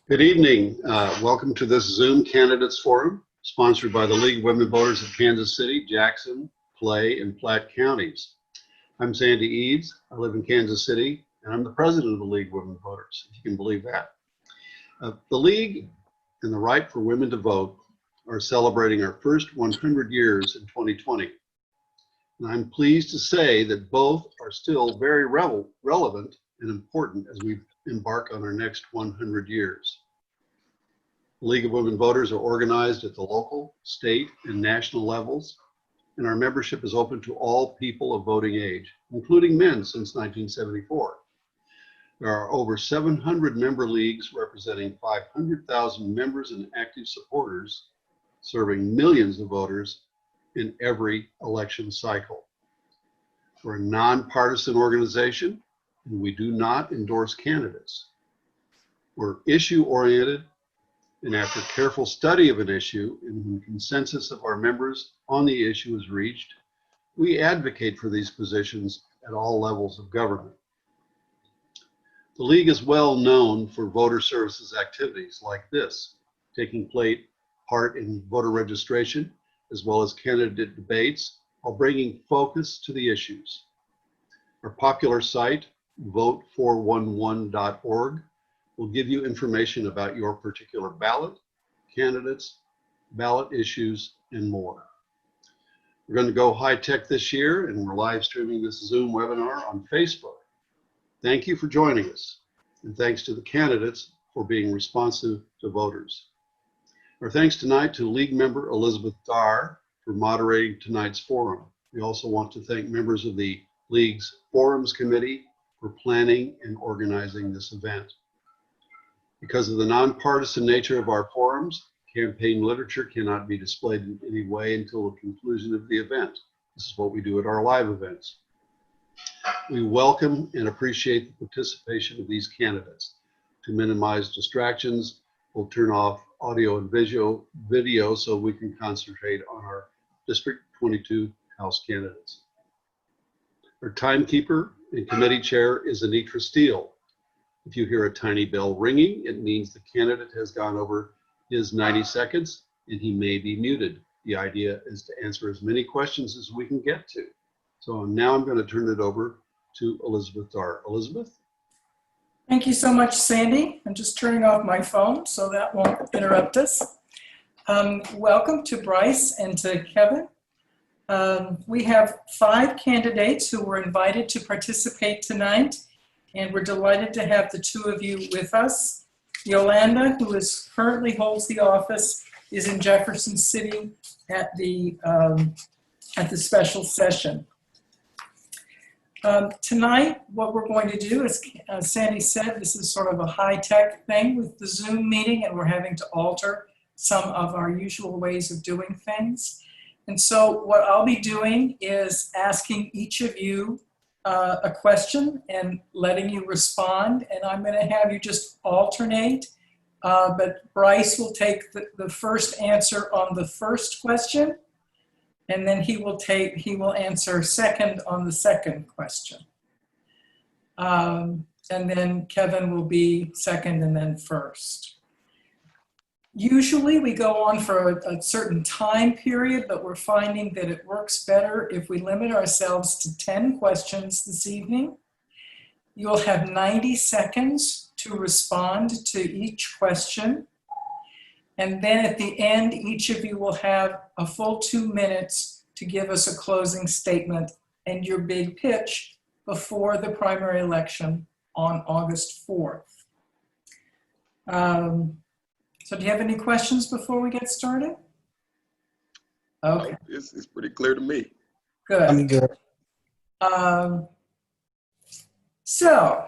Good evening. Welcome to this Zoom Candidates Forum, sponsored by the League of Women Voters of Kansas City, Jackson, Clay, and Platte counties. I'm Sandy Eads. I live in Kansas City, and I'm the president of the League of Women Voters, if you can believe that. The League and the Right for Women to Vote are celebrating our first 100 years in 2020. And I'm pleased to say that both are still very relevant and important as we embark on our next 100 years. The League of Women Voters are organized at the local, state, and national levels, and our membership is open to all people of voting age, including men since 1974. There are over 700 member leagues representing 500,000 members and active supporters, serving millions of voters in every election cycle. We're a nonpartisan organization, and we do not endorse candidates. We're issue-oriented, and after careful study of an issue and when consensus of our members on the issue is reached, we advocate for these positions at all levels of government. The League is well known for voter services activities like this, taking part in voter registration, as well as candidate debates, while bringing focus to the issues. Our popular site, vote411.org, will give you information about your particular ballot, candidates, ballot issues, and more. We're going to go high-tech this year, and we're live streaming this Zoom webinar on Facebook. Thank you for joining us, and thanks to the candidates for being responsive to voters. Our thanks tonight to League member Elizabeth Darr for moderating tonight's forum. We also want to thank members of the League's Forums Committee for planning and organizing this event. Because of the nonpartisan nature of our forums, campaign literature cannot be displayed in any way until the conclusion of the event. This is what we do at our live events. We welcome and appreciate the participation of these candidates. To minimize distractions, we'll turn off audio and video so we can concentrate on our District 22 House candidates. Our timekeeper and committee chair is Anitra Steele. If you hear a tiny bell ringing, it means the candidate has gone over his 90 seconds and he may be muted. The idea is to answer as many questions as we can get to. So now I'm going to turn it over to Elizabeth Darr. Elizabeth? Thank you so much, Sandy. I'm just turning off my phone so that won't interrupt us. Welcome to Bryce and to Kevin. We have 5 candidates who were invited to participate tonight, and we're delighted to have the 2 of you with us. Yolanda, who currently holds the office, is in Jefferson City at the special session. Tonight, what we're going to do is, as Sandy said, this is sort of a high-tech thing with the Zoom meeting, and we're having to alter some of our usual ways of doing things. And so what I'll be doing is asking each of you a question and letting you respond, and I'm going to have you just alternate, but Bryce will take the first answer on the first question, and then he will answer second on the second question. And then Kevin will be second and then first. Usually we go on for a certain time period, but we're finding that it works better if we limit ourselves to 10 questions this evening. You'll have 90 seconds to respond to each question. And then at the end, each of you will have a full 2 minutes to give us a closing statement and your big pitch before the primary election on August 4th. So do you have any questions before we get started? Okay. It's pretty clear to me. Good. I'm good. So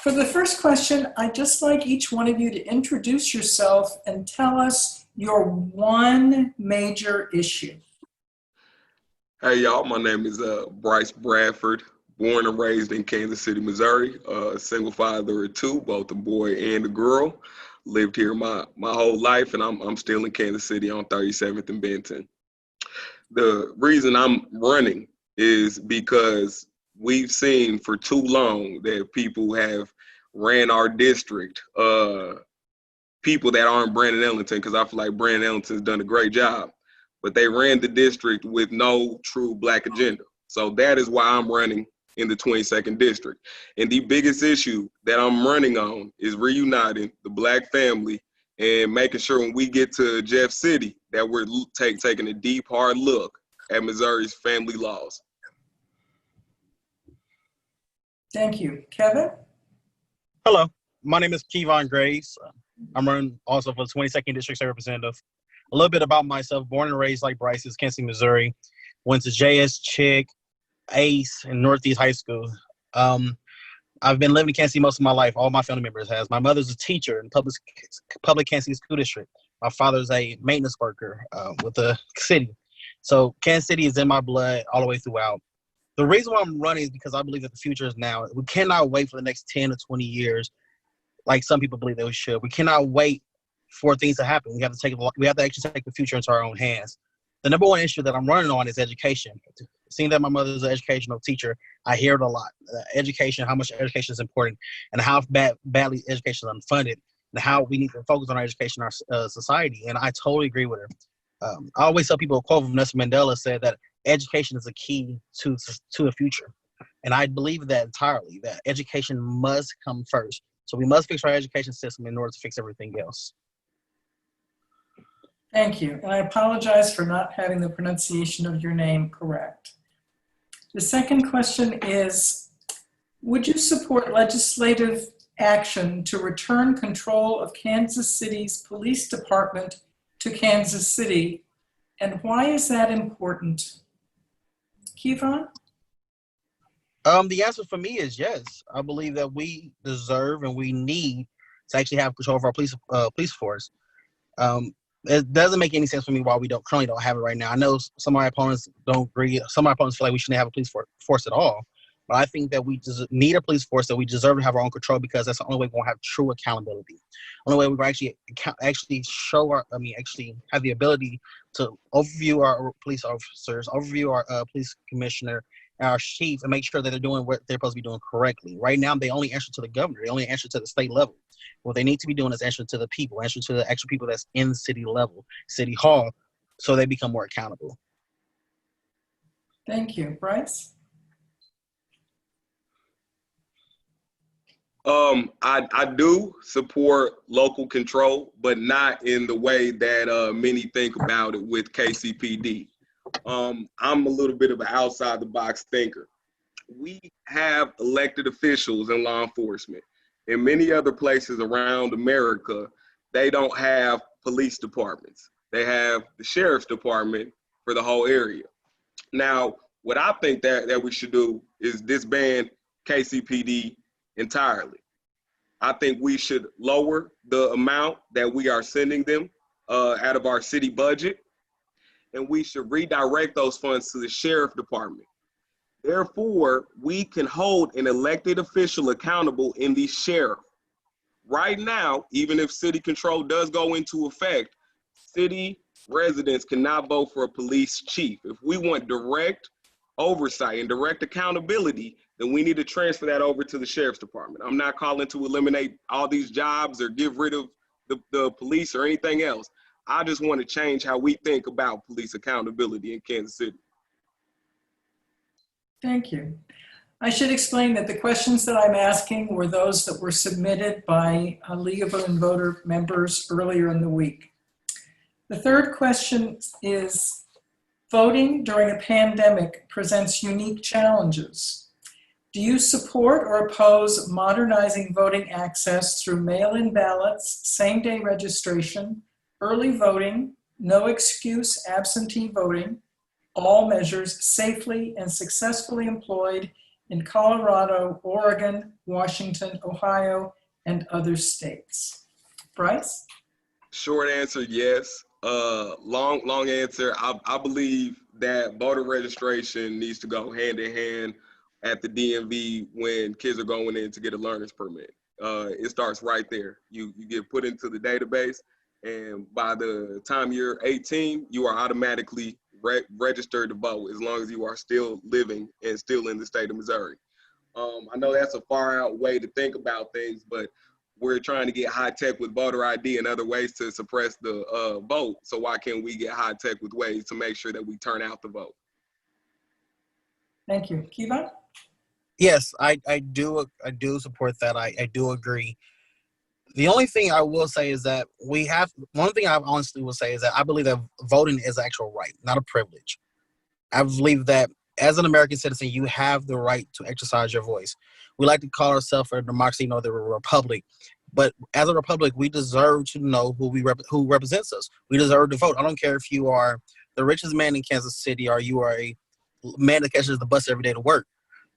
for the first question, I'd just like each one of you to introduce yourself and tell us your one major issue. Hey y'all, my name is Bryce Bradford, born and raised in Kansas City, Missouri, single father of 2, both a boy and a girl. Lived here my whole life, and I'm still in Kansas City on 37th and Benton. The reason I'm running is because we've seen for too long that people have ran our district, people that aren't Brandon Ellington, because I feel like Brandon Ellington's done a great job, but they ran the district with no true Black agenda. So that is why I'm running in the 22nd district. And the biggest issue that I'm running on is reuniting the Black family and making sure when we get to Jeff City that we're taking a deep, hard look at Missouri's family laws. Thank you. Kevin? Hello, my name is Kevon Graves. I'm running also for the 22nd District State Representative. A little bit about myself, born and raised like Bryce, is Kansas City, Missouri. Went to JS Chick, ACE, and Northeast High School. I've been living in Kansas City most of my life. All my family members has. My mother's a teacher in public Kansas City School District. My father's a maintenance worker with the city. So Kansas City is in my blood all the way throughout. The reason why I'm running is because I believe that the future is now. We cannot wait for the next 10 to 20 years like some people believe that we should. We cannot wait for things to happen. We have to actually take the future into our own hands. The number one issue that I'm running on is education. Seeing that my mother's an educational teacher, I hear it a lot. Education, how much education is important, and how badly education is unfunded, and how we need to focus on our education in our society. And I totally agree with her. I always tell people a quote from Nelson Mandela said that education is a key to the future. And I believe that entirely, that education must come first. So we must fix our education system in order to fix everything else. Thank you. And I apologize for not having the pronunciation of your name correct. The second question is, would you support legislative action to return control of Kansas City's police department to Kansas City? And why is that important? Kevon? The answer for me is yes. I believe that we deserve and we need to actually have control of our police force. It doesn't make any sense for me why we currently don't have it right now. I know some of my opponents don't agree. Some of my opponents feel like we shouldn't have a police force at all. But I think that we need a police force, that we deserve to have our own control, because that's the only way we're going to have true accountability. The only way we're going to actually have the ability to overview our police officers, overview our police commissioner, and our chief, and make sure that they're doing what they're supposed to be doing correctly. Right now, they only answer to the governor. They only answer to the state level. What they need to be doing is answer to the people, answer to the actual people that's in the city level, city hall, so they become more accountable. Thank you. Bryce? I do support local control, but not in the way that many think about it with KCPD. I'm a little bit of an outside the box thinker. We have elected officials in law enforcement. In many other places around America, they don't have police departments. They have the sheriff's department for the whole area. Now, what I think that we should do is disband KCPD entirely. I think we should lower the amount that we are sending them out of our city budget, and we should redirect those funds to the sheriff department. Therefore, we can hold an elected official accountable in the sheriff. Right now, even if city control does go into effect, city residents cannot vote for a police chief. If we want direct oversight and direct accountability, then we need to transfer that over to the sheriff's department. I'm not calling to eliminate all these jobs or get rid of the police or anything else. I just want to change how we think about police accountability in Kansas City. Thank you. I should explain that the questions that I'm asking were those that were submitted by League of Women Voter members earlier in the week. The third question is, voting during a pandemic presents unique challenges. Do you support or oppose modernizing voting access through mail-in ballots, same-day registration, early voting, no excuse absentee voting, all measures safely and successfully employed in Colorado, Oregon, Washington, Ohio, and other states? Bryce? Short answer, yes. Long answer, I believe that voter registration needs to go hand in hand at the DMV when kids are going in to get a learner's permit. It starts right there. You get put into the database, and by the time you're 18, you are automatically registered to vote as long as you are still living and still in the state of Missouri. I know that's a far out way to think about things, but we're trying to get high tech with voter ID and other ways to suppress the vote. So why can't we get high tech with ways to make sure that we turn out the vote? Thank you. Kiva? Yes, I do support that. I do agree. The only thing I will say is that one thing I honestly will say is that I believe that voting is an actual right, not a privilege. I believe that as an American citizen, you have the right to exercise your voice. We like to call ourselves a democracy, the republic. But as a republic, we deserve to know who represents us. We deserve to vote. I don't care if you are the richest man in Kansas City or you are a man that catches the bus every day to work.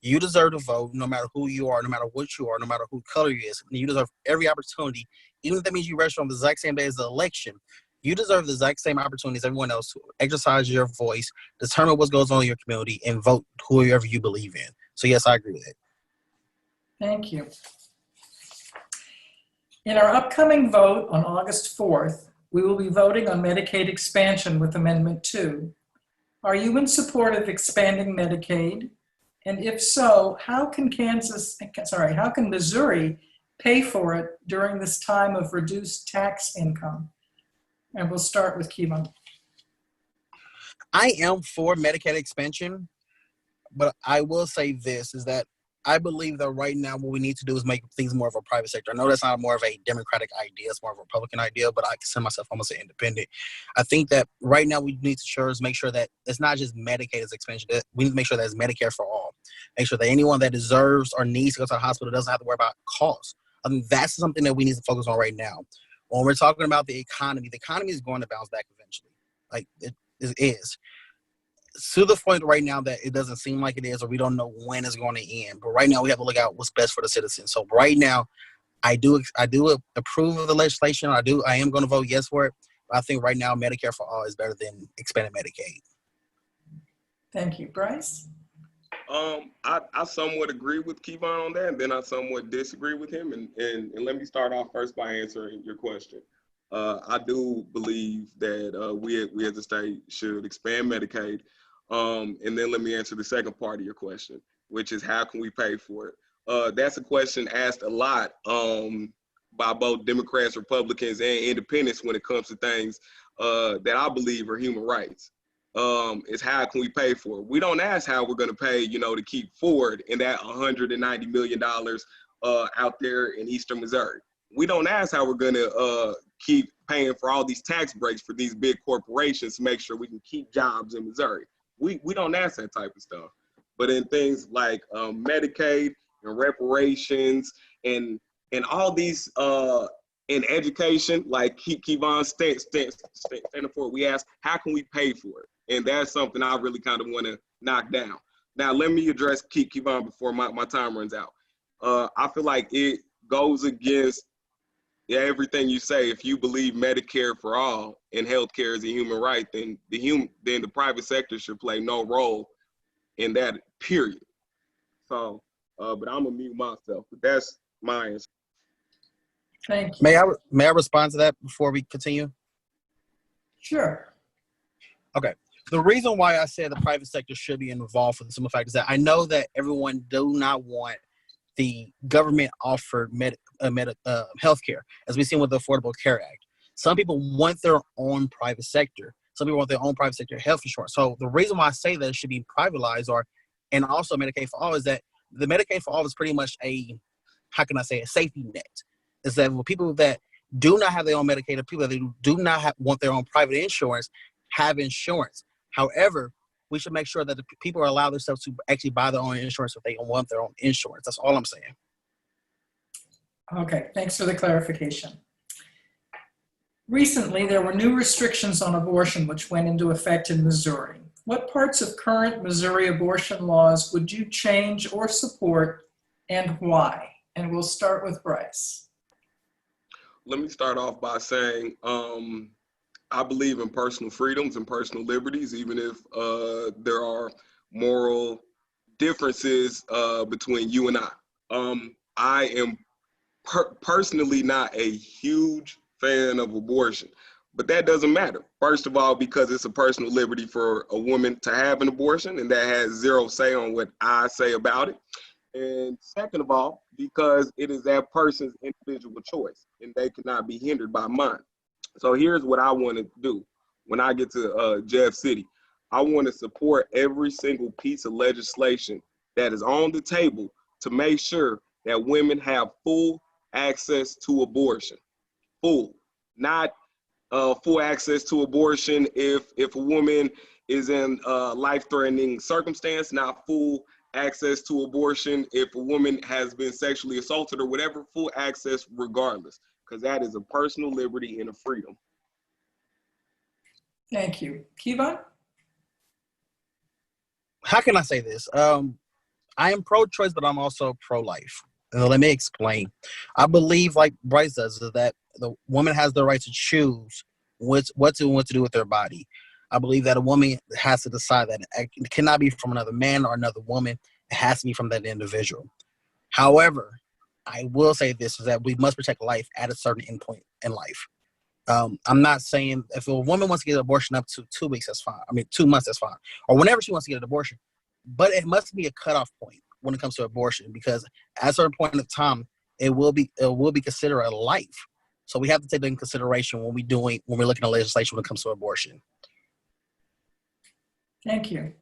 You deserve to vote no matter who you are, no matter what you are, no matter who color you is. You deserve every opportunity, even if that means you register on the exact same day as the election. You deserve the exact same opportunity as everyone else to exercise your voice, determine what goes on in your community, and vote whoever you believe in. So yes, I agree with it. Thank you. In our upcoming vote on August 4th, we will be voting on Medicaid expansion with Amendment 2. Are you in support of expanding Medicaid? And if so, how can Missouri pay for it during this time of reduced tax income? And we'll start with Kiva. I am for Medicaid expansion, but I will say this, is that I believe that right now what we need to do is make things more of a private sector. I know that's not more of a Democratic idea, it's more of a Republican idea, but I consider myself almost an independent. I think that right now we need to make sure that it's not just Medicaid as expansion. We need to make sure that it's Medicare for all. Make sure that anyone that deserves or needs to go to the hospital doesn't have to worry about costs. I mean, that's something that we need to focus on right now. When we're talking about the economy is going to bounce back eventually. Like it is. To the point right now that it doesn't seem like it is, or we don't know when it's going to end. But right now we have to look out what's best for the citizens. So right now, I do approve of the legislation. I am going to vote yes for it. But I think right now Medicare for all is better than expanded Medicaid. Thank you. Bryce? I somewhat agree with Kevon on that, and then I somewhat disagree with him. And let me start off first by answering your question. I do believe that we as a state should expand Medicaid. And then let me answer the second part of your question, which is how can we pay for it? That's a question asked a lot by both Democrats, Republicans, and independents when it comes to things that I believe are human rights. Is how can we pay for it? We don't ask how we're going to pay, to keep Ford in that $190 million out there in Eastern Missouri. We don't ask how we're going to keep paying for all these tax breaks for these big corporations to make sure we can keep jobs in Missouri. We don't ask that type of stuff. But in things like Medicaid and reparations and all these in education, like Kevon standing for it, we ask, how can we pay for it? And that's something I really kind of want to knock down. Now, let me address Kevon before my time runs out. I feel like it goes against everything you say. If you believe Medicare for all and healthcare is a human right, then the private sector should play no role in that, period. So, but I'm gonna mute myself. But that's my answer. Thank you. May I respond to that before we continue? Sure. Okay. The reason why I said the private sector should be involved for the simple fact is that I know that everyone do not want the government offered healthcare, as we've seen with the Affordable Care Act. Some people want their own private sector. Some people want their own private sector health insurance. So the reason why I say that it should be privatized, and also Medicaid for all, is that the Medicaid for all is pretty much a safety net. Is that for people that do not have their own Medicaid, or people that do not want their own private insurance, have insurance. However, we should make sure that the people are allowed themselves to actually buy their own insurance if they want their own insurance. That's all I'm saying. Okay, thanks for the clarification. Recently, there were new restrictions on abortion which went into effect in Missouri. What parts of current Missouri abortion laws would you change or support, and why? And we'll start with Bryce. Let me start off by saying I believe in personal freedoms and personal liberties, even if there are moral differences between you and I. I am personally not a huge fan of abortion, but that doesn't matter. First of all, because it's a personal liberty for a woman to have an abortion, and that has zero say on what I say about it. And second of all, because it is that person's individual choice and they cannot be hindered by mine. So here's what I want to do when I get to Jeff City. I want to support every single piece of legislation that is on the table to make sure that women have full access to abortion. Full, not full access to abortion if a woman is in life-threatening circumstance, not full access to abortion if a woman has been sexually assaulted or whatever, full access regardless, because that is a personal liberty and a freedom. Thank you. Kevon? How can I say this? I am pro-choice, but I'm also pro-life. Let me explain. I believe, like Bryce does, is that the woman has the right to choose what to do with their body. I believe that a woman has to decide that it cannot be from another man or another woman. It has to be from that individual. However, I will say this, is that we must protect life at a certain endpoint in life. I'm not saying if a woman wants to get an abortion up to 2 weeks, that's fine. I mean, 2 months, that's fine. Or whenever she wants to get an abortion. But it must be a cutoff point when it comes to abortion, because at a certain point of time, it will be considered a life. So we have to take that in consideration when we're looking at legislation when it comes to abortion. Thank you.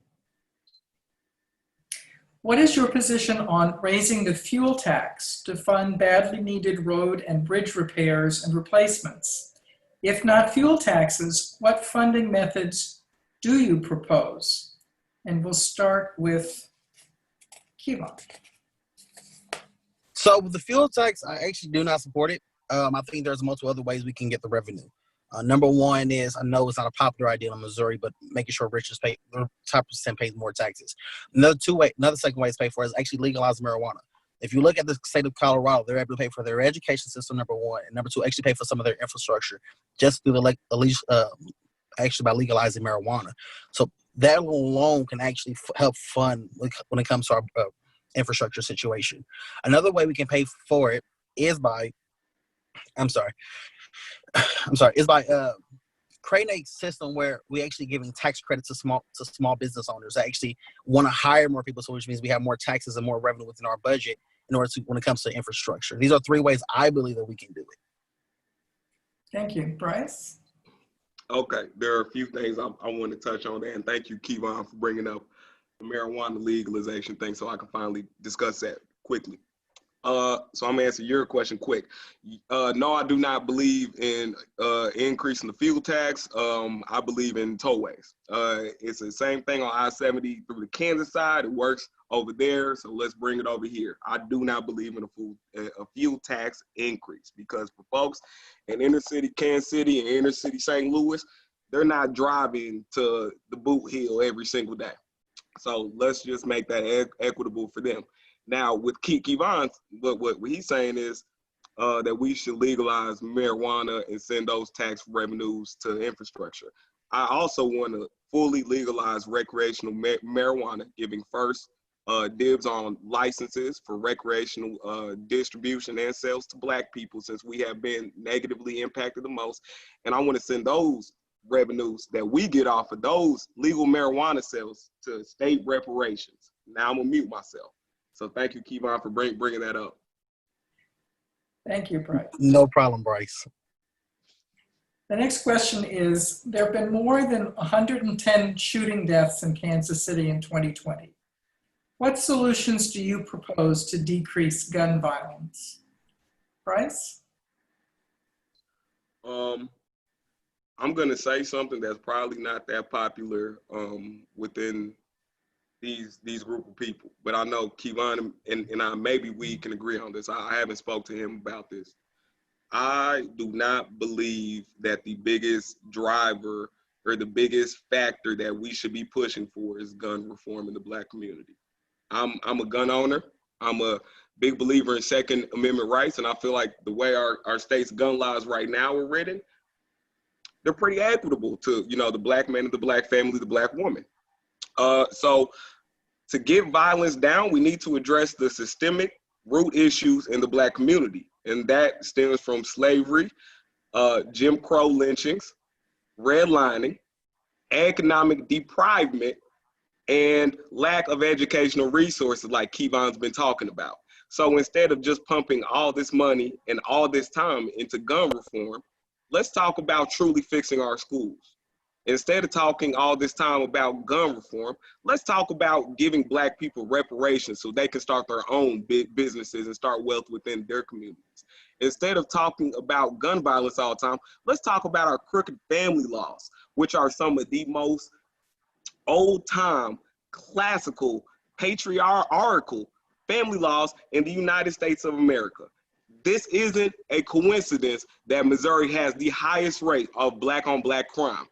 What is your position on raising the fuel tax to fund badly needed road and bridge repairs and replacements? If not fuel taxes, what funding methods do you propose? And we'll start with Kevon. So with the fuel tax, I actually do not support it. I think there's multiple other ways we can get the revenue. Number one is, I know it's not a popular idea in Missouri, but making sure the top percent pays more taxes. Another second way to pay for it is actually legalize marijuana. If you look at the state of Colorado, they're able to pay for their education system, number one, and number two, actually pay for some of their infrastructure just through actually by legalizing marijuana. So that alone can actually help fund when it comes to our infrastructure situation. Another way we can pay for it is by, is by creating a system where we actually giving tax credits to small business owners that actually want to hire more people, so which means we have more taxes and more revenue within our budget in order to, when it comes to infrastructure. These are 3 ways I believe that we can do it. Thank you. Bryce? Okay, there are a few things I want to touch on there, and thank you, Kevon, for bringing up the marijuana legalization thing so I can finally discuss that quickly. So I'm gonna answer your question quick. No, I do not believe in increasing the fuel tax. I believe in tollways. It's the same thing on I-70 through the Kansas side. It works over there, so let's bring it over here. I do not believe in a fuel tax increase, because for folks in inner city Kansas City and inner city St. Louis, they're not driving to the Boot Hill every single day. So let's just make that equitable for them. Now, with Kevon, what he's saying is that we should legalize marijuana and send those tax revenues to infrastructure. I also want to fully legalize recreational marijuana, giving first dibs on licenses for recreational distribution and sales to Black people, since we have been negatively impacted the most. And I want to send those revenues that we get off of those legal marijuana sales to state reparations. Now I'm gonna mute myself. So thank you, Kevon, for bringing that up. Thank you, Bryce. No problem, Bryce. The next question is, there have been more than 110 shooting deaths in Kansas City in 2020. What solutions do you propose to decrease gun violence? Bryce? I'm gonna say something that's probably not that popular within these group of people, but I know Kevon and I, maybe we can agree on this. I haven't spoke to him about this. I do not believe that the biggest driver or the biggest factor that we should be pushing for is gun reform in the Black community. I'm a gun owner. I'm a big believer in Second Amendment rights, and I feel like the way our state's gun laws right now are written, they're pretty equitable to, the Black man and the Black family, the Black woman. So to get violence down, we need to address the systemic root issues in the Black community. And that stems from slavery, Jim Crow lynchings, redlining, economic deprivement, and lack of educational resources like Kevon's been talking about. So instead of just pumping all this money and all this time into gun reform, let's talk about truly fixing our schools. Instead of talking all this time about gun reform, let's talk about giving Black people reparations so they can start their own big businesses and start wealth within their communities. Instead of talking about gun violence all the time, let's talk about our crooked family laws, which are some of the most old-time, classical, patriarchal family laws in the United States of America. This isn't a coincidence that Missouri has the highest rate of Black on Black crime.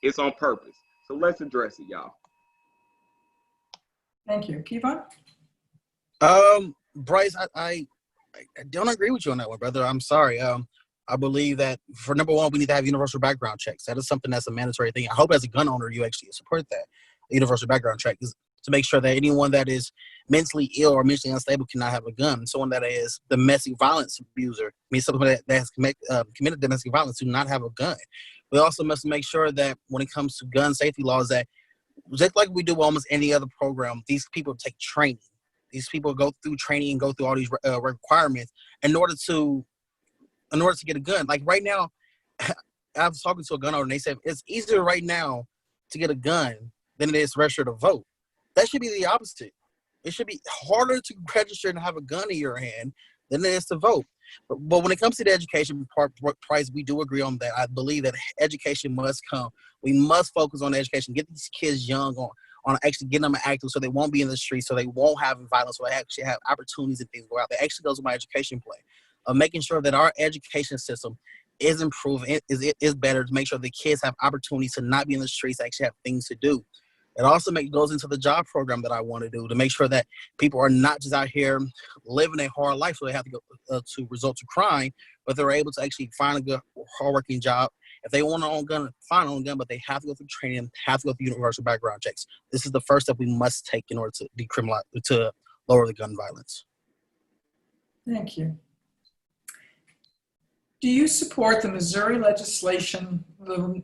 It's on purpose. So let's address it, y'all. Thank you. Kevon? Bryce, I don't agree with you on that one, brother. I'm sorry. I believe that for number one, we need to have universal background checks. That is something that's a mandatory thing. I hope as a gun owner, you actually support that. A universal background check is to make sure that anyone that is mentally ill or mentally unstable cannot have a gun. Someone that is domestic violence abuser, someone that has committed domestic violence, do not have a gun. We also must make sure that when it comes to gun safety laws, that just like we do almost any other program, these people take training. These people go through training and go through all these requirements in order to get a gun. Like right now, I was talking to a gun owner and they said it's easier right now to get a gun than it is to register to vote. That should be the opposite. It should be harder to register and have a gun in your hand than it is to vote. But when it comes to the education part, Price, we do agree on that. I believe that education must come. We must focus on education. Get these kids young on actually getting them active so they won't be in the streets, so they won't have violence, so they actually have opportunities and things go out. That actually goes with my education play of making sure that our education system is improving, is better, to make sure the kids have opportunities to not be in the streets, actually have things to do. It also goes into the job program that I want to do to make sure that people are not just out here living a hard life, so they have to go to resort to crime, but they're able to actually find a good, hardworking job. If they want to own a gun, find their own gun, but they have to go through training, have to go through universal background checks. This is the first step we must take in order to decriminalize, to lower the gun violence. Thank you. Do you support the Missouri legislation? Do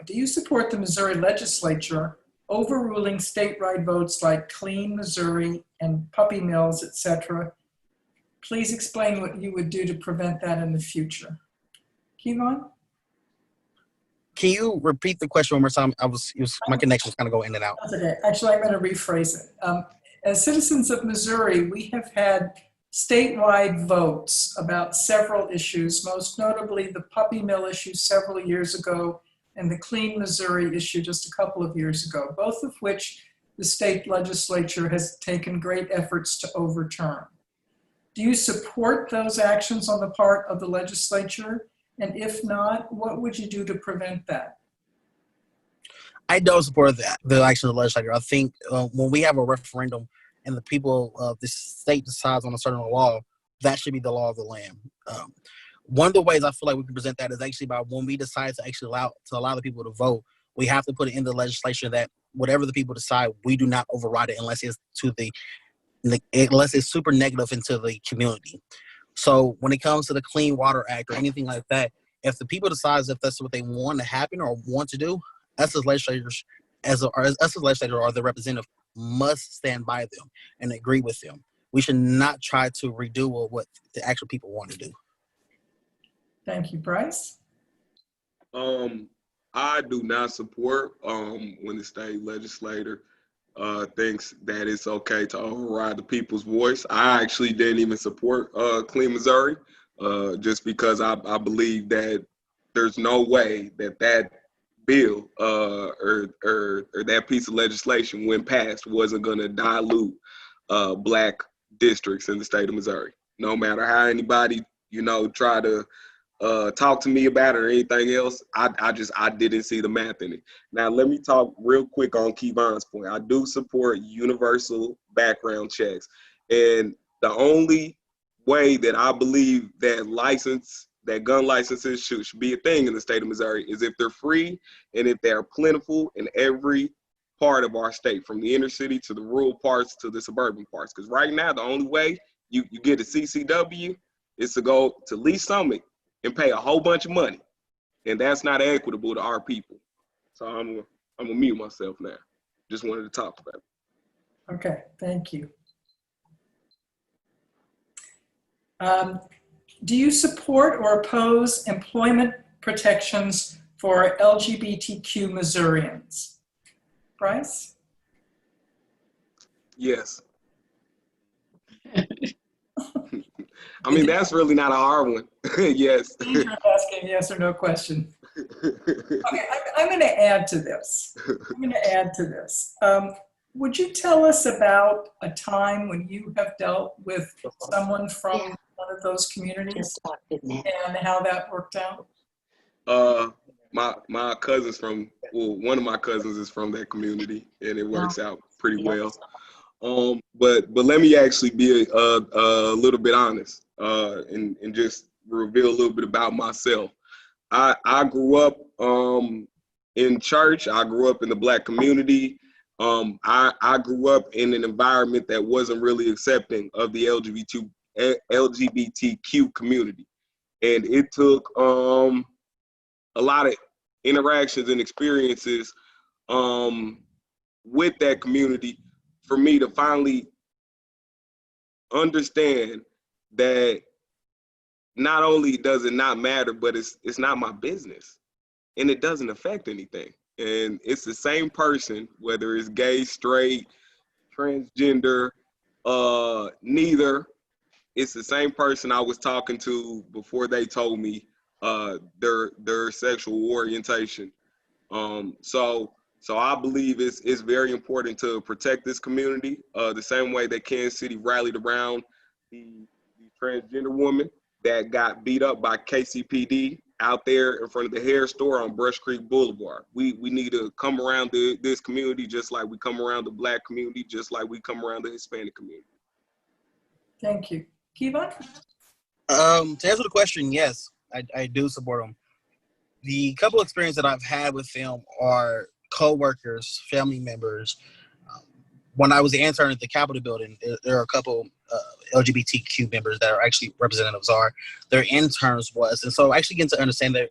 you support the Missouri legislature overruling statewide votes like Clean Missouri and puppy mills, etc.? Please explain what you would do to prevent that in the future. Kevon? Can you repeat the question one more time? My connection was kind of going in and out. That's okay. Actually, I'm going to rephrase it. As citizens of Missouri, we have had statewide votes about several issues, most notably the puppy mill issue several years ago and the Clean Missouri issue just a couple of years ago, both of which the state legislature has taken great efforts to overturn. Do you support those actions on the part of the legislature? And if not, what would you do to prevent that? I don't support the action of the legislature. I think when we have a referendum and the people of the state decides on a certain law, that should be the law of the land. One of the ways I feel like we can present that is actually by when we decide to actually allow the people to vote, we have to put it in the legislation that whatever the people decide, we do not override it unless it's super negative into the community. So when it comes to the Clean Water Act or anything like that, if the people decide if that's what they want to happen or want to do, us as legislators, or the representative, must stand by them and agree with them. We should not try to redo what the actual people want to do. Thank you, Bryce. I do not support when the state legislator thinks that it's okay to override the people's voice. I actually didn't even support Clean Missouri just because I believe that there's no way that bill or that piece of legislation, when passed, wasn't going to dilute Black districts in the state of Missouri. No matter how anybody, try to talk to me about it or anything else, I didn't see the math in it. Now, let me talk real quick on Kevon's point. I do support universal background checks. And the only way that I believe that gun licenses should be a thing in the state of Missouri is if they're free and if they're plentiful in every part of our state, from the inner city to the rural parts to the suburban parts. Because right now, the only way you get a CCW is to go to Lee Summit and pay a whole bunch of money. And that's not equitable to our people. So I'm gonna mute myself now. just wanted to talk about it. Okay, thank you. Do you support or oppose employment protections for LGBTQ Missourians? Bryce? Yes. I mean, that's really not a hard one. Yes. You're asking a yes or no question. Okay, I'm going to add to this. Would you tell us about a time when you have dealt with someone from one of those communities and how that worked out? My cousins one of my cousins is from that community, and it works out pretty well. But let me actually be a little bit honest, and just reveal a little bit about myself. I grew up in church. I grew up in the Black community. I grew up in an environment that wasn't really accepting of the LGBTQ community, and it took a lot of interactions and experiences with that community for me to finally understand that not only does it not matter, but it's not my business, and it doesn't affect anything. And it's the same person, whether it's gay, straight, transgender, neither. It's the same person I was talking to before they told me their sexual orientation. So I believe it's very important to protect this community, the same way that Kansas City rallied around the transgender woman that got beat up by KCPD out there in front of the hair store on Brush Creek Boulevard. We need to come around this community just like we come around the Black community, just like we come around the Hispanic community. Thank you. Kevon? To answer the question, yes, I do support them. The couple experiences that I've had with them are co-workers, family members. When I was the intern at the Capitol building, there are a couple LGBTQ members that are actually representatives their interns was. And so I actually get to understand their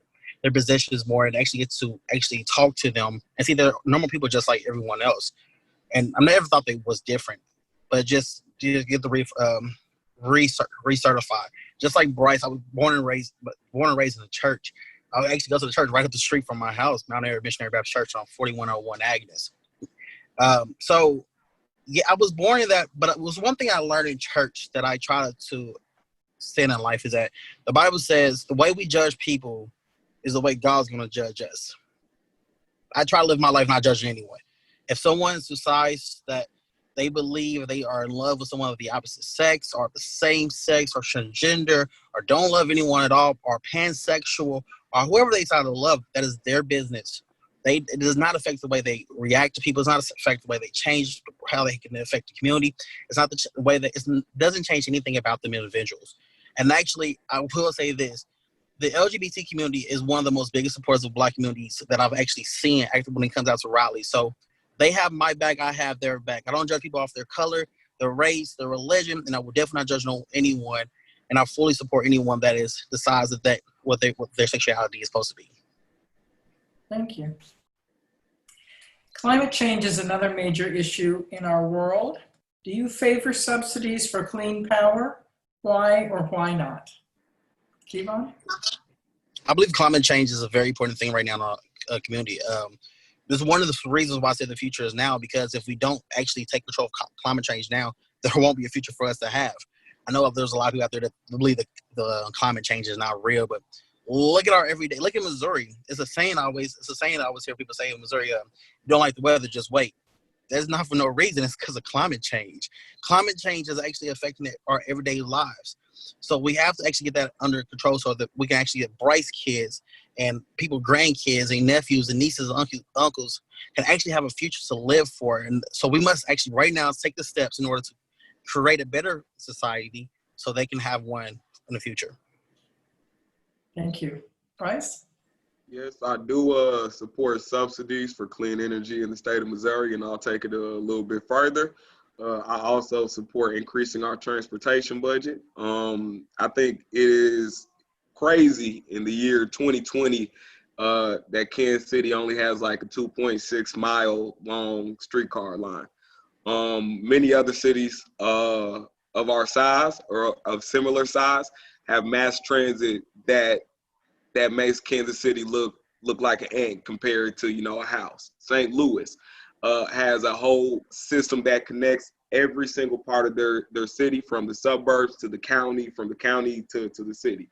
positions more and actually get to actually talk to them and see they're normal people just like everyone else. And I never thought they was different, but just to get the recertified. Just like Bryce, I was born and raised in the church. I would actually go to the church right up the street from my house, Mount Airy Missionary Baptist Church on 4101 Agnes. So, yeah, I was born in that, but it was one thing I learned in church that I try to stand in life is that the Bible says the way we judge people is the way God's going to judge us. I try to live my life not judging anyone. If someone decides that they believe they are in love with someone of the opposite sex or the same sex or transgender or don't love anyone at all or pansexual or whoever they decide to love, that is their business. It does not affect the way they react to people. It does not affect the way they change, how they can affect the community. It's not the way that it doesn't change anything about them individuals. And actually, I will say this. The LGBT community is one of the most biggest supporters of Black communities that I've actually seen when it comes out to Raleigh. So they have my back, I have their back. I don't judge people off their color, their race, their religion, and I will definitely not judge anyone. And I fully support anyone that decides that what their sexuality is supposed to be. Thank you. Climate change is another major issue in our world. Do you favor subsidies for clean power? Why or why not? Kevon? I believe climate change is a very important thing right now in our community. This is one of the reasons why I say the future is now, because if we don't actually take control of climate change now, there won't be a future for us to have. I know there's a lot of people out there that believe that the climate change is not real, but look at our everyday. Look at Missouri. It's a saying I always hear people say in Missouri, you don't like the weather, just wait. That's not for no reason. It's because of climate change. Climate change is actually affecting our everyday lives. So we have to actually get that under control so that we can actually get Bryce kids and people, grandkids and nephews and nieces and uncles can actually have a future to live for. And so we must actually right now take the steps in order to create a better society so they can have one in the future. Thank you. Bryce? Yes, I do support subsidies for clean energy in the state of Missouri, and I'll take it a little bit further. I also support increasing our transportation budget. I think it is crazy in the year 2020 that Kansas City only has like a 2.6 mile long streetcar line. Many other cities of our size or of similar size have mass transit that makes Kansas City look like an ant compared to, a house. St. Louis has a whole system that connects every single part of their city, from the suburbs to the county, from the county to the city.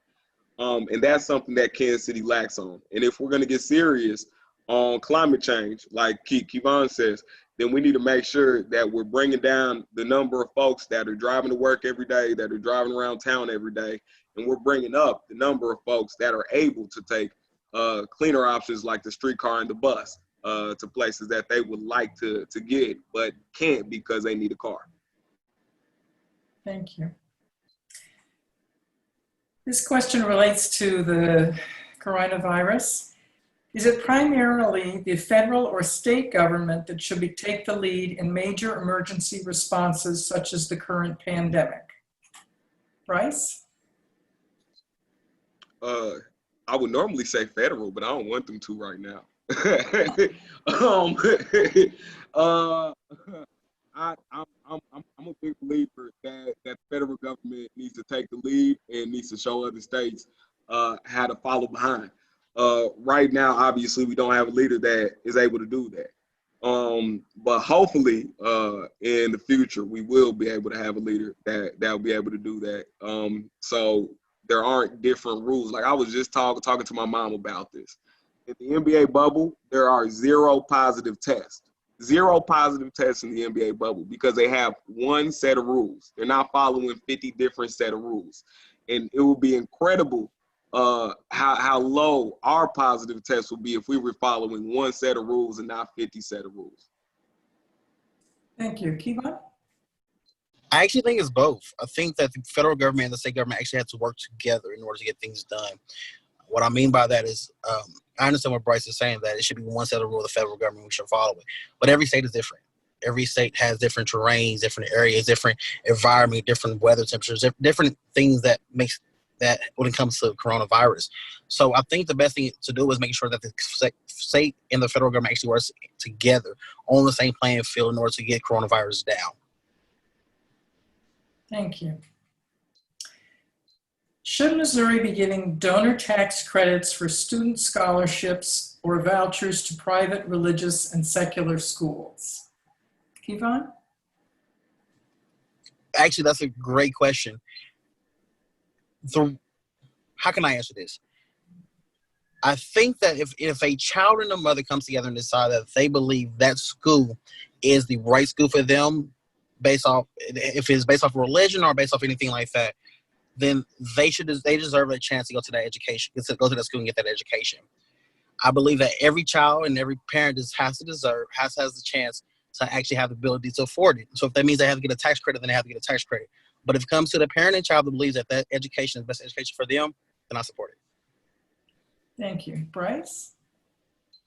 And that's something that Kansas City lacks on. And if we're going to get serious on climate change, like Kevon says, then we need to make sure that we're bringing down the number of folks that are driving to work every day, that are driving around town every day, and we're bringing up the number of folks that are able to take cleaner options like the streetcar and the bus to places that they would like to get, but can't because they need a car. Thank you. This question relates to the coronavirus. Is it primarily the federal or state government that should take the lead in major emergency responses such as the current pandemic? Bryce? I would normally say federal, but I don't want them to right now. I'm a big believer that the federal government needs to take the lead and needs to show other states how to follow behind. Right now, obviously, we don't have a leader that is able to do that. But hopefully, in the future, we will be able to have a leader that will be able to do that. So there aren't different rules. Like I was just talking to my mom about this. In the NBA bubble, there are 0 positive tests. 0 positive tests in the NBA bubble because they have one set of rules. They're not following 50 different set of rules. And it would be incredible how low our positive test would be if we were following one set of rules and not 50 set of rules. Thank you. Kevon? I actually think it's both. I think that the federal government and the state government actually have to work together in order to get things done. What I mean by that is, I understand what Bryce is saying, that it should be one set of rules, the federal government, we should follow it. But every state is different. Every state has different terrains, different areas, different environment, different weather temperatures, different things that makes that when it comes to coronavirus. So I think the best thing to do is make sure that the state and the federal government actually works together on the same playing field in order to get coronavirus down. Thank you. Should Missouri be giving donor tax credits for student scholarships or vouchers to private, religious, and secular schools? Kevon? Actually, that's a great question. How can I answer this? I think that if a child and a mother comes together and decide that they believe that school is the right school for them, based off if it's based off religion or based off anything like that, then they deserve a chance to go to that education, to go to that school and get that education. I believe that every child and every parent has the chance to actually have the ability to afford it. So if that means they have to get a tax credit, then they have to get a tax credit. But if it comes to the parent and child that believes that that education is the best education for them, then I support it. Thank you. Bryce?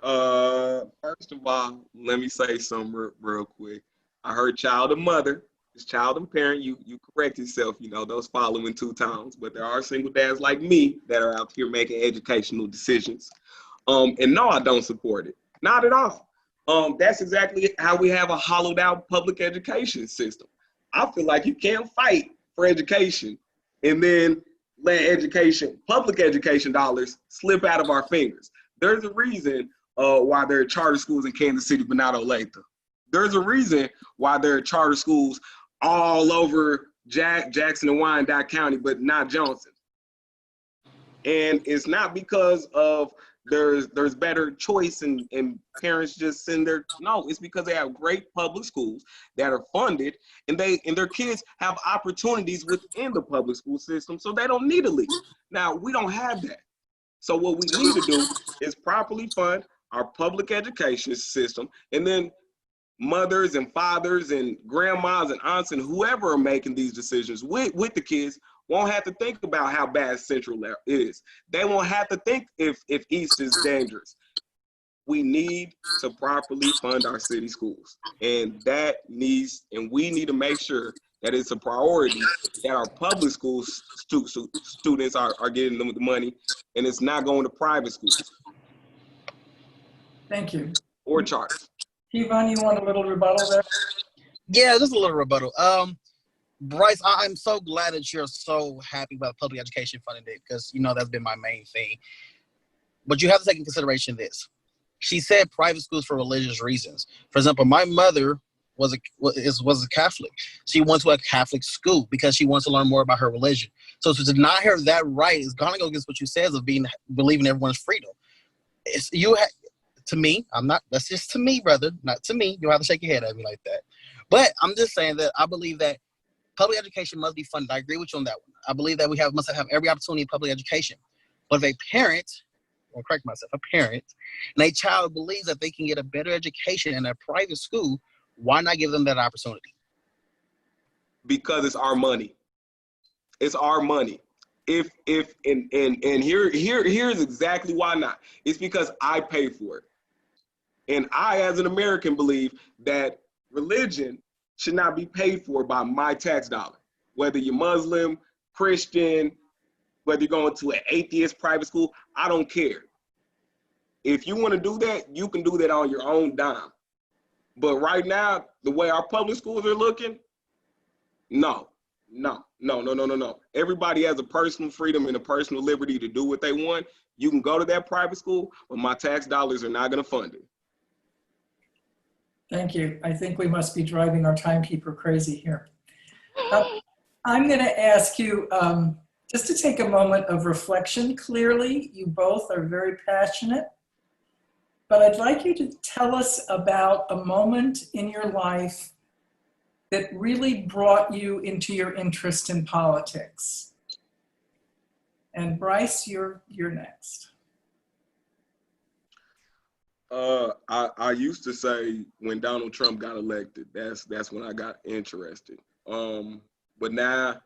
First of all, let me say something real quick. I heard child and mother. It's child and parent. You correct yourself, those following 2 times. But there are single dads like me that are out here making educational decisions. And no, I don't support it. Not at all. That's exactly how we have a hollowed out public education system. I feel like you can't fight for education and then let public education dollars slip out of our fingers. There's a reason why there are charter schools in Kansas City, but not Olathe. There's a reason why there are charter schools all over Jackson and Wyandotte County, but not Johnson. And it's not because of there's better choice and parents just send no, it's because they have great public schools that are funded and their kids have opportunities within the public school system, so they don't need to leave. Now, we don't have that. So what we need to do is properly fund our public education system, and then mothers and fathers and grandmas and aunts and whoever are making these decisions with the kids won't have to think about how bad Central is. They won't have to think if East is dangerous. We need to properly fund our city schools. And we need to make sure that it's a priority that our public schools students are getting them the money, and it's not going to private schools. Thank you. or charters. Yvonne, you want a little rebuttal there? Yeah, just a little rebuttal. Bryce, I'm so glad that you're so happy about public education funding it, because that's been my main thing. But you have to take into consideration this. She said private schools for religious reasons. For example, my mother was a Catholic. She went to a Catholic school because she wants to learn more about her religion. So to deny her that right is going to go against what you says of believing everyone's freedom. To me, that's just to me, brother, not to me. You'll have to shake your head at me like that. But I'm just saying that I believe that public education must be funded. I agree with you on that one. I believe that we must have every opportunity in public education. But if a parent, or correct myself, a parent, and a child believes that they can get a better education in a private school, why not give them that opportunity? Because it's our money. It's our money. Here's exactly why not. It's because I pay for it. And I, as an American, believe that religion should not be paid for by my tax dollar. Whether you're Muslim, Christian, whether you're going to an atheist private school, I don't care. If you want to do that, you can do that on your own dime. But right now, the way our public schools are looking, no. Everybody has a personal freedom and a personal liberty to do what they want. You can go to that private school, but my tax dollars are not going to fund it. Thank you. I think we must be driving our timekeeper crazy here. I'm going to ask you just to take a moment of reflection. Clearly, you both are very passionate, but I'd like you to tell us about a moment in your life that really brought you into your interest in politics. And Bryce, you're next. I used to say when Donald Trump got elected, that's when I got interested. But now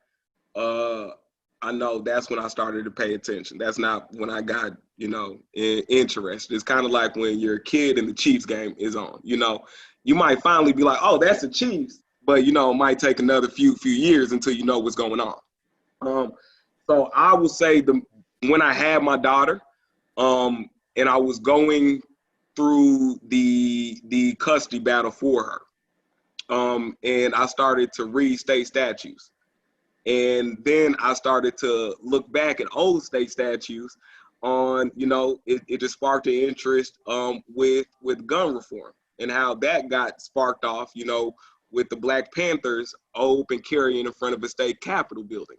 I know that's when I started to pay attention. That's not when I got, interested. It's kind of like when you're a kid and the Chiefs game is on, you might finally be like, oh, that's the Chiefs, but it might take another few years until you know what's going on. So I would say when I had my daughter, and I was going through the custody battle for her. And I started to read state statutes. And then I started to look back at old state statutes on, it just sparked an interest with gun reform and how that got sparked off, with the Black Panthers open carrying in front of a state capitol building.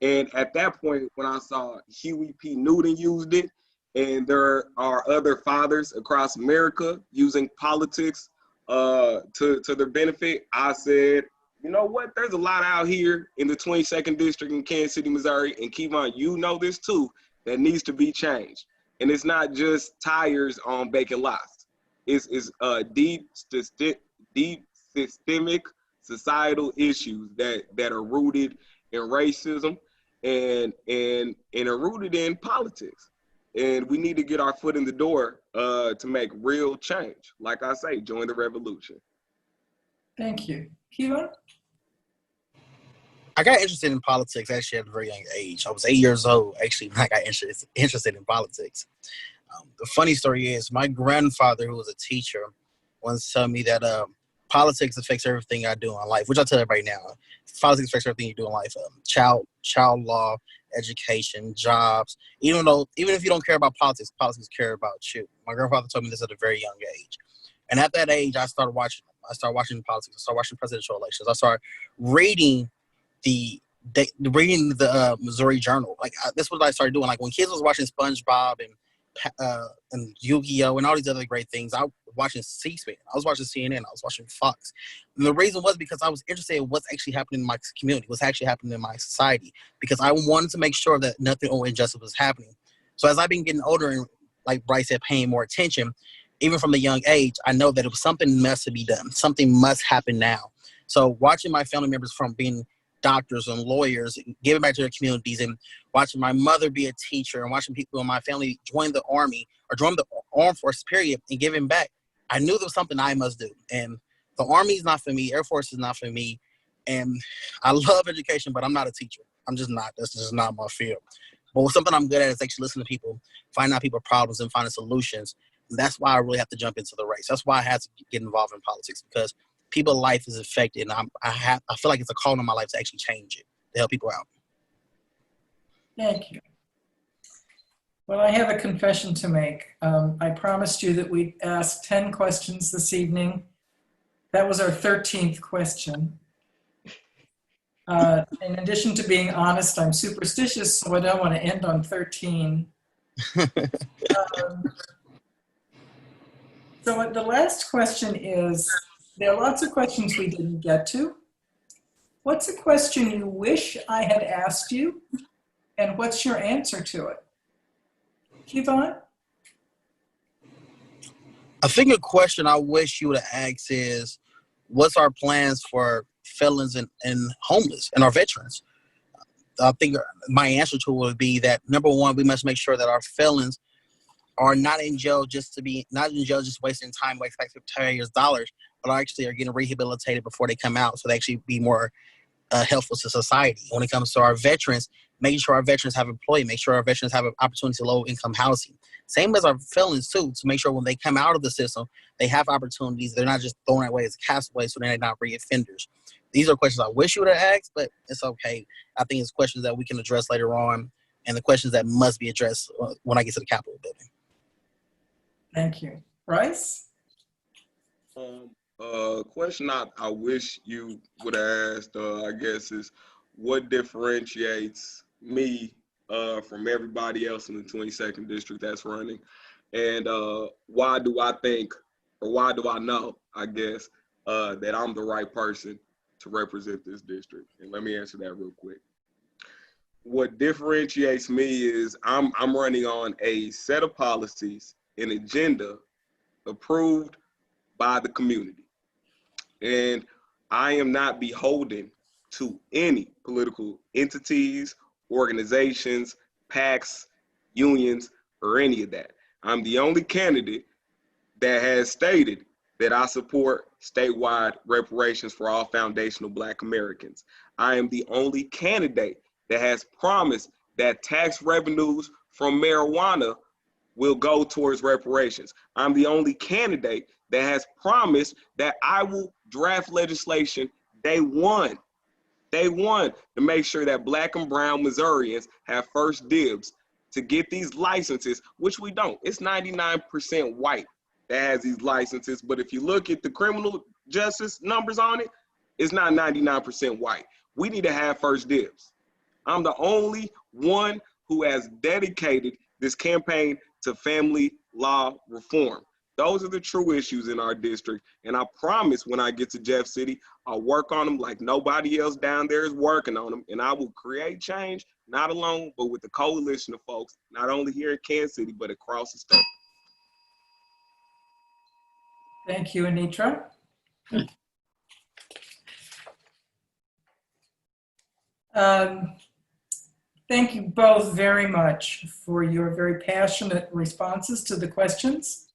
And at that point, when I saw Huey P. Newton used it, and there are other fathers across America using politics to their benefit, I said, you know what? There's a lot out here in the 22nd District in Kansas City, Missouri, and Kevon, you know this too, that needs to be changed. And it's not just tires on vacant lots. It's deep systemic societal issues that are rooted in racism and are rooted in politics. And we need to get our foot in the door to make real change. Like I say, join the revolution. Thank you. Kiva? I got interested in politics actually at a very young age. I was 8 years old actually when I got interested in politics. The funny story is my grandfather, who was a teacher, once told me that politics affects everything I do in life, which I tell everybody now. Politics affects everything you do in life. Child law, education, jobs. Even if you don't care about politics care about you. My grandfather told me this at a very young age. And at that age, I started watching politics. I started watching presidential elections. I started reading the Missouri Journal. This is what I started doing. Like when kids was watching SpongeBob and Yu-Gi-Oh! And all these other great things, I was watching C-SPAN. I was watching CNN. I was watching Fox. And the reason was because I was interested in what's actually happening in my community, what's actually happening in my society, because I wanted to make sure that nothing or injustice was happening. So as I've been getting older and, like Bryce said, paying more attention, even from a young age, I know that it was something must be done. Something must happen now. So watching my family members from being doctors and lawyers, giving back to their communities, and watching my mother be a teacher, and watching people in my family join the Army or join the armed forces, period, and giving back, I knew there was something I must do. And the Army is not for me. Air Force is not for me. And I love education, but I'm not a teacher. I'm just not. That's just not my field. But something I'm good at is actually listening to people, finding out people's problems and finding solutions, That's why I really have to jump into the race. That's why I had to get involved in politics, because people's life is affected, and I feel like it's a call in my life to actually change it, to help people out. Thank you. Well, I have a confession to make. I promised you that we'd ask 10 questions this evening. That was our 13th question. In addition to being honest, I'm superstitious, so I don't want to end on 13. So the last question is, there are lots of questions we didn't get to. What's a question you wish I had asked you, and what's your answer to it? Kevon? I think a question I wish you would have asked is, what's our plans for felons and homeless and our veterans? I think my answer to it would be that, number one, we must make sure that our felons are not in jail just wasting time, wasting taxpayers' dollars, but actually are getting rehabilitated before they come out, so they actually be more helpful to society. When it comes to our veterans, making sure our veterans have employment, make sure our veterans have an opportunity to low-income housing. Same as our felons, too, to make sure when they come out of the system, they have opportunities. They're not just thrown away as castaways, so they're not re-offenders. These are questions I wish you would have asked, but it's okay. I think it's questions that we can address later on, and the questions that must be addressed when I get to the Capitol building. Thank you. Bryce? Question I wish you would have asked, I guess, is what differentiates me from everybody else in the 22nd district that's running, and why do I think, or why do I know, I guess, that I'm the right person to represent this district? And let me answer that real quick. What differentiates me is I'm running on a set of policies, an agenda approved by the community. And I am not beholden to any political entities, organizations, PACs, unions, or any of that. I'm the only candidate that has stated that I support statewide reparations for all foundational Black Americans. I am the only candidate that has promised that tax revenues from marijuana will go towards reparations. I'm the only candidate that has promised that I will draft legislation day one to make sure that Black and brown Missourians have first dibs to get these licenses, which we don't. It's 99% white that has these licenses, but if you look at the criminal justice numbers on it, it's not 99% white. We need to have first dibs. I'm the only one who has dedicated this campaign to family law reform. Those are the true issues in our district. And I promise when I get to Jeff City, I'll work on them like nobody else down there is working on them. And I will create change, not alone, but with a coalition of folks, not only here in Kansas City, but across the state. Thank you, Anitra. Thank you both very much for your very passionate responses to the questions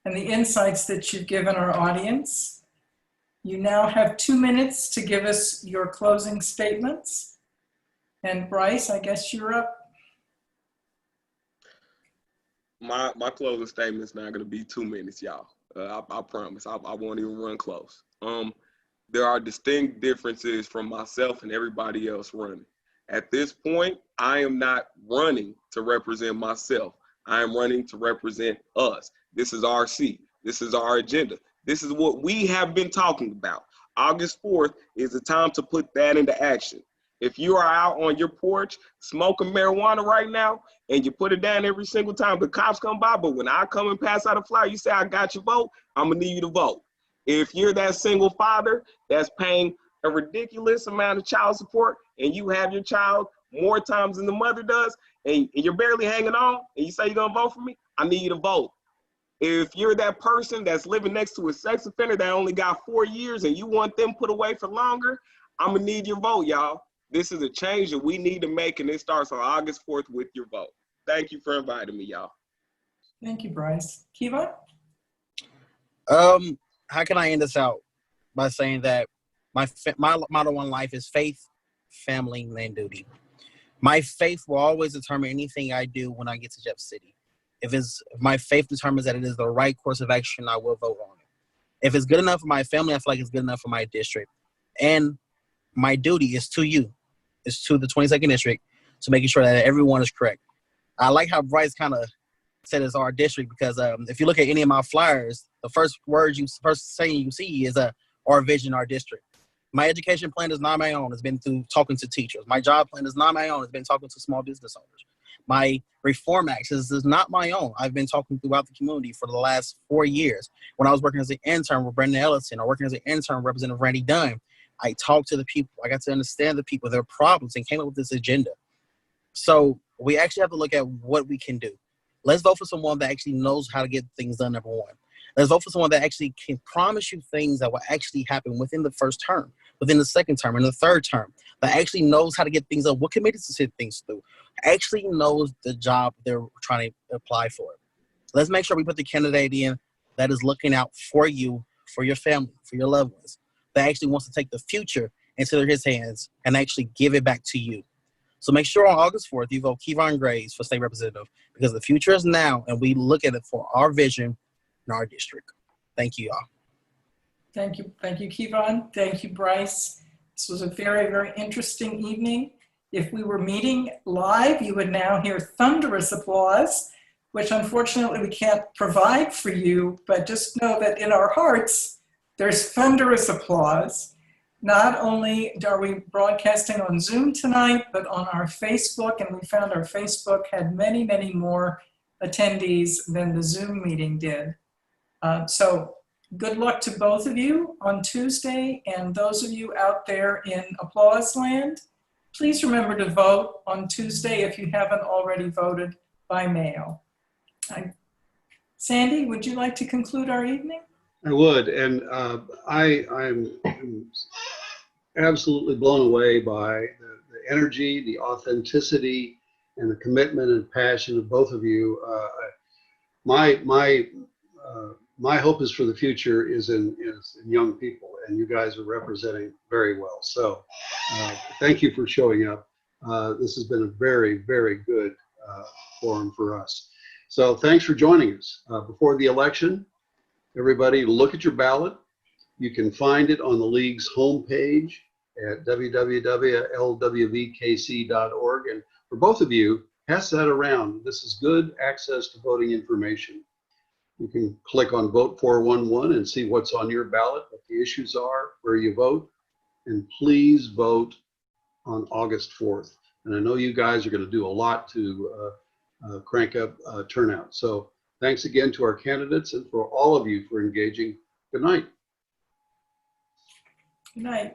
and the insights that you've given our audience. You now have 2 minutes to give us your closing statements. And Bryce, I guess you're up. My closing statement is not going to be 2 minutes, y'all. I promise. I won't even run close. There are distinct differences from myself and everybody else running. At this point, I am not running to represent myself. I am running to represent us. This is our seat. This is our agenda. This is what we have been talking about. August 4th is the time to put that into action. If you are out on your porch smoking marijuana right now and you put it down every single time the cops come by, but when I come and pass out a flyer, you say, I got your vote, I'm gonna need you to vote. If you're that single father that's paying a ridiculous amount of child support and you have your child more times than the mother does and you're barely hanging on and you say you're gonna vote for me, I need you to vote. If you're that person that's living next to a sex offender that only got 4 years and you want them put away for longer, I'm gonna need your vote, y'all. This is a change that we need to make, and it starts on August 4th with your vote. Thank you for inviting me, y'all. Thank you, Bryce. Kiva? How can I end this out? By saying that my motto in life is faith, family, and duty. My faith will always determine anything I do when I get to Jeff City. If my faith determines that it is the right course of action, I will vote on it. If it's good enough for my family, I feel like it's good enough for my district. And my duty is to you, is to the 22nd district, to making sure that everyone is correct. I like how Bryce kind of said it's our district because if you look at any of my flyers, the first saying you see is our vision, our district. My education plan is not my own. It's been through talking to teachers. My job plan is not my own. It's been talking to small business owners. My reform acts is not my own. I've been talking throughout the community for the last 4 years. When I was working as an intern with Brendan Ellison or working as an intern with Representative Randy Dunn, I talked to the people. I got to understand the people, their problems, and came up with this agenda. So we actually have to look at what we can do. Let's vote for someone that actually knows how to get things done, number one. Let's vote for someone that actually can promise you things that will actually happen within the first term, within the second term, and the third term, that actually knows how to get things done, what committees to sit things through, actually knows the job they're trying to apply for. Let's make sure we put the candidate in that is looking out for you, for your family, for your loved ones, that actually wants to take the future into his hands and actually give it back to you. So make sure on August 4th, you vote Kevon Graves for state representative because the future is now and we look at it for our vision in our district. Thank you, y'all. Thank you, Kevon. Thank you, Bryce. This was a very, very interesting evening. If we were meeting live, you would now hear thunderous applause, which unfortunately we can't provide for you, but just know that in our hearts, there's thunderous applause. Not only are we broadcasting on Zoom tonight, but on our Facebook, and we found our Facebook had many, many more attendees than the Zoom meeting did. So good luck to both of you on Tuesday, and those of you out there in applause land, please remember to vote on Tuesday if you haven't already voted by mail. Sandy, would you like to conclude our evening? I would, and I'm absolutely blown away by the energy, the authenticity, and the commitment and passion of both of you. My hope is for the future is in young people, and you guys are representing very well. So thank you for showing up. This has been a very, very good forum for us. So thanks for joining us. Before the election, everybody look at your ballot. You can find it on the League's homepage at www.lwvkc.org. And for both of you, pass that around. This is good access to voting information. You can click on Vote 411 and see what's on your ballot, what the issues are, where you vote. And please vote on August 4th. And I know you guys are going to do a lot to crank up turnout. So thanks again to our candidates and for all of you for engaging. Good night. Good night.